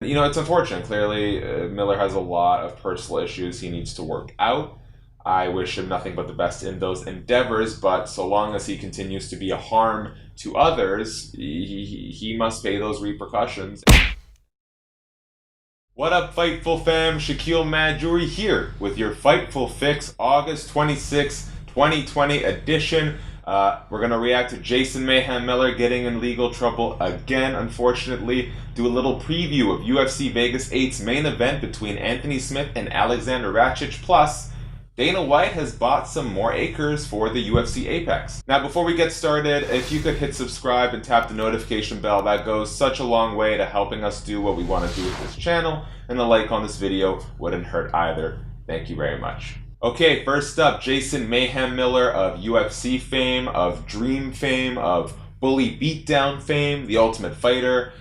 you know, it's unfortunate. Clearly, Miller has a lot of personal issues he needs to work out. I wish him nothing but the best in those endeavors, but so long as he continues to be a harm to others, he must pay those repercussions. What up, Fightful fam? Shaquille Majuri here with your Fightful Fix August 26, 2020 edition. We're going to react to Jason Mayhem Miller getting in legal trouble again, unfortunately. Do a little preview of UFC Vegas 8's main event between Anthony Smith and Aleksandar Rakic. Plus, Dana White has bought some more acres for the UFC Apex. Now, before we get started, if you could hit subscribe and tap the notification bell, that goes such a long way to helping us do what we want to do with this channel, and a like on this video wouldn't hurt either. Thank you very much. Okay, first up, Jason Mayhem Miller of UFC fame, of Dream fame, of Bully Beatdown fame, The Ultimate Fighter.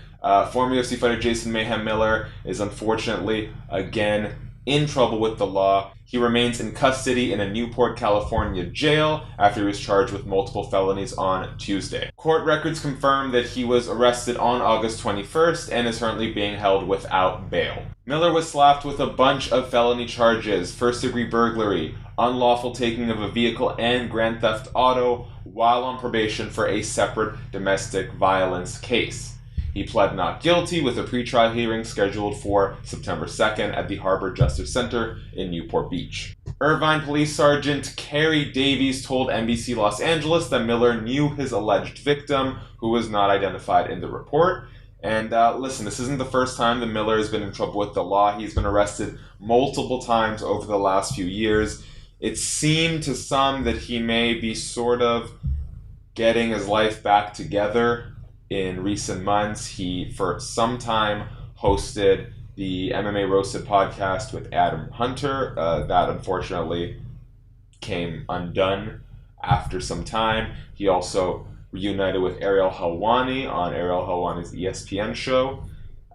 Former UFC fighter Jason Mayhem Miller is unfortunately, again, in trouble with the law. He remains in custody in a Newport, California jail after he was charged with multiple felonies on Tuesday. Court records confirm that he was arrested on August 21st and is currently being held without bail. Miller was slapped with a bunch of felony charges: first-degree burglary, unlawful taking of a vehicle, and grand theft auto, while on probation for a separate domestic violence case. He pled not guilty with a pretrial hearing scheduled for September 2nd at the Harbor Justice Center in Newport Beach. Irvine Police Sergeant Carrie Davies told NBC Los Angeles that Miller knew his alleged victim, who was not identified in the report. And listen, this isn't the first time that Miller has been in trouble with the law. He's been arrested multiple times over the last few years. It seemed to some that he may be sort of getting his life back together. In recent months, he for some time hosted the MMA Roasted podcast with Adam Hunter. That unfortunately came undone after some time. He also reunited with Ariel Helwani on Ariel Helwani's ESPN show.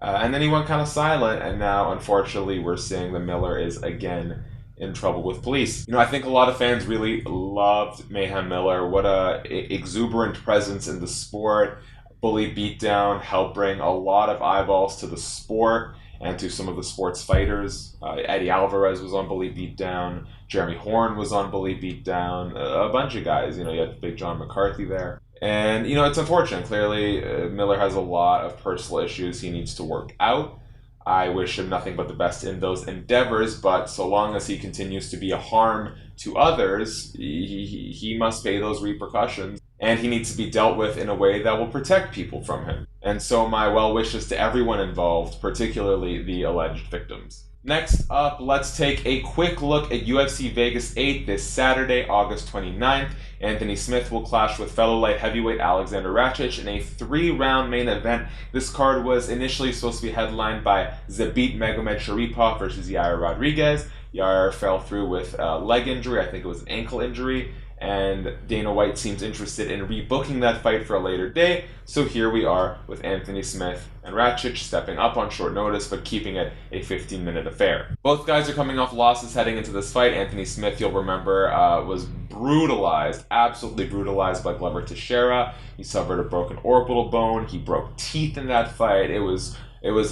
And then he went kind of silent, and now unfortunately we're seeing that Miller is again in trouble with police. You know, I think a lot of fans really loved Mayhem Miller. What a exuberant presence in the sport. Bully Beatdown helped bring a lot of eyeballs to the sport and to some of the sports fighters. Eddie Alvarez was on Bully Beatdown. Jeremy Horn was on Bully Beatdown. A bunch of guys. You know, you had Big John McCarthy there. And, you know, it's unfortunate. Clearly, Miller has a lot of personal issues he needs to work out. I wish him nothing but the best in those endeavors, but so long as he continues to be a harm to others, he must pay those repercussions. And he needs to be dealt with in a way that will protect people from him. And so my well wishes to everyone involved, particularly the alleged victims. Next up, let's take a quick look at UFC Vegas 8 this Saturday, August 29th. Anthony Smith will clash with fellow light heavyweight Aleksandar Rakic in a 3-round main event. This card was initially supposed to be headlined by Zabit Magomedsharipov versus Yair Rodriguez. Yair fell through with a leg injury. I think it was an ankle injury. And Dana White seems interested in rebooking that fight for a later day. So here we are with Anthony Smith and Rakic stepping up on short notice, but keeping it a 15-minute affair. Both guys are coming off losses heading into this fight. Anthony Smith, you'll remember, was brutalized, absolutely brutalized by Glover Teixeira. He suffered a broken orbital bone. He broke teeth in that fight. It was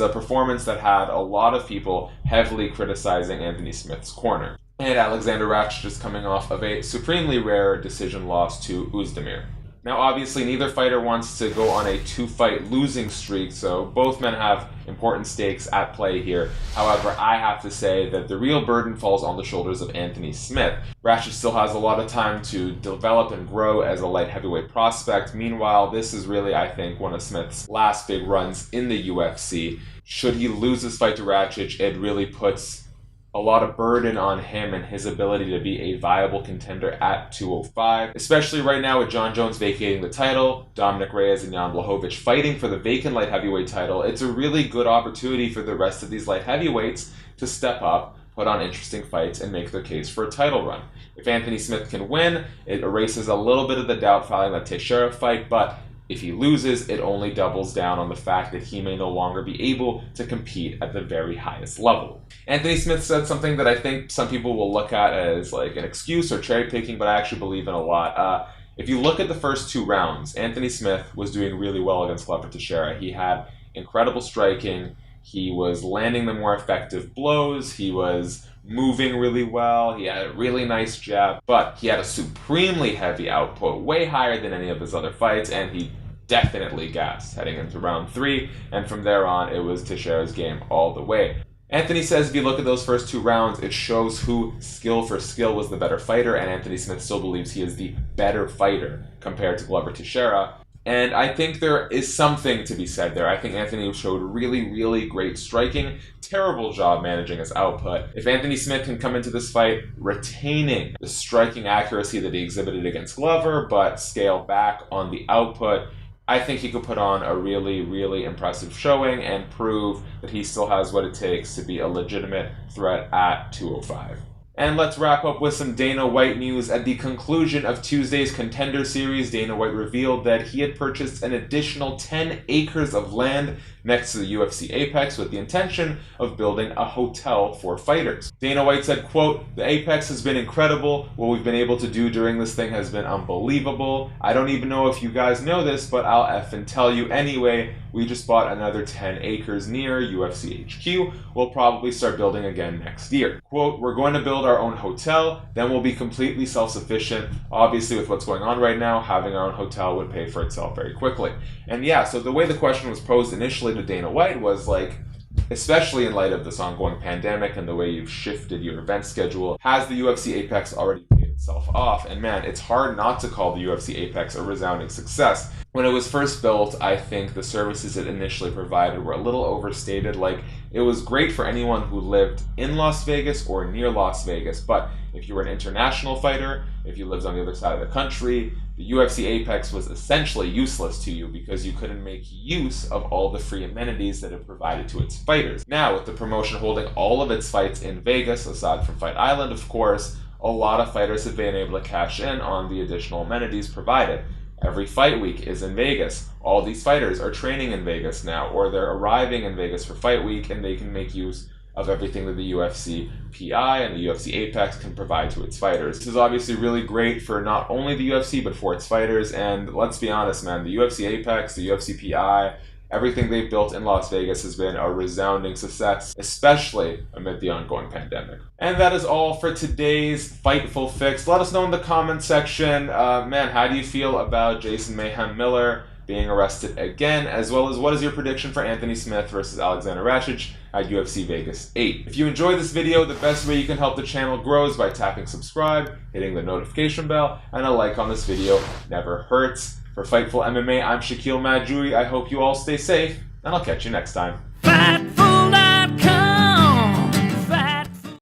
a performance that had a lot of people heavily criticizing Anthony Smith's corner. And Aleksandar Rakic is coming off of a supremely rare decision loss to Oezdemir. Now, obviously, neither fighter wants to go on a 2-fight losing streak, so both men have important stakes at play here. However, I have to say that the real burden falls on the shoulders of Anthony Smith. Rakic still has a lot of time to develop and grow as a light heavyweight prospect. Meanwhile, this is really, I think, one of Smith's last big runs in the UFC. Should he lose this fight to Rakic, it really puts a lot of burden on him and his ability to be a viable contender at 205, especially right now with John Jones vacating the title, Dominic Reyes and Jan Blachowicz fighting for the vacant light heavyweight title. It's a really good opportunity for the rest of these light heavyweights to step up, put on interesting fights, and make their case for a title run. If Anthony Smith can win, it erases a little bit of the doubt following that Teixeira fight, but if he loses, it only doubles down on the fact that he may no longer be able to compete at the very highest level. Anthony Smith said something that I think some people will look at as like an excuse or cherry picking, but I actually believe in a lot. If you look at the first 2 rounds, Anthony Smith was doing really well against Glover Teixeira. He had incredible striking. He was landing the more effective blows. He was moving really well. He had a really nice jab, but he had a supremely heavy output, way higher than any of his other fights, and he definitely gassed heading into round 3, and from there on, it was Teixeira's game all the way. Anthony says if you look at those first 2 rounds, it shows who, skill for skill, was the better fighter, and Anthony Smith still believes he is the better fighter compared to Glover Teixeira. And I think there is something to be said there. I think Anthony showed really, really great striking. Terrible job managing his output. If Anthony Smith can come into this fight retaining the striking accuracy that he exhibited against Glover, but scale back on the output, I think he could put on a really, really impressive showing and prove that he still has what it takes to be a legitimate threat at 205. And let's wrap up with some Dana White news. At the conclusion of Tuesday's Contender Series, Dana White revealed that he had purchased an additional 10 acres of land next to the UFC Apex with the intention of building a hotel for fighters. Dana White said, quote, "The Apex has been incredible. What we've been able to do during this thing has been unbelievable. I don't even know if you guys know this, but I'll effing tell you anyway. We just bought another 10 acres near UFC HQ. We'll probably start building again next year. Quote, we're going to build our own hotel, then we'll be completely self-sufficient. Obviously, with what's going on right now, having our own hotel would pay for itself very quickly." And yeah, so the way the question was posed initially to Dana White was like, especially in light of this ongoing pandemic and the way you've shifted your event schedule, has the UFC Apex already paid itself off? And man, it's hard not to call the UFC Apex a resounding success. When it was first built, I think the services it initially provided were a little overstated. Like, it was great for anyone who lived in Las Vegas or near Las Vegas, but if you were an international fighter, if you lived on the other side of the country, the UFC Apex was essentially useless to you because you couldn't make use of all the free amenities that it provided to its fighters. Now, with the promotion holding all of its fights in Vegas, aside from Fight Island, of course, a lot of fighters have been able to cash in on the additional amenities provided. Every fight week is in Vegas. All these fighters are training in Vegas now, or they're arriving in Vegas for fight week, and they can make use of everything that the UFC PI and the UFC Apex can provide to its fighters. This is obviously really great for not only the UFC, but for its fighters. And let's be honest, man, the UFC Apex, the UFC PI, everything they've built in Las Vegas has been a resounding success, especially amid the ongoing pandemic. And that is all for today's Fightful Fix. Let us know in the comment section, man, how do you feel about Jason Mayhem Miller being arrested again, as well as what is your prediction for Anthony Smith versus Aleksandar Rakic at UFC Vegas 8. If you enjoyed this video, the best way you can help the channel grow is by tapping subscribe, hitting the notification bell, and a like on this video never hurts. For Fightful MMA, I'm Shaquille Majuri. I hope you all stay safe, and I'll catch you next time.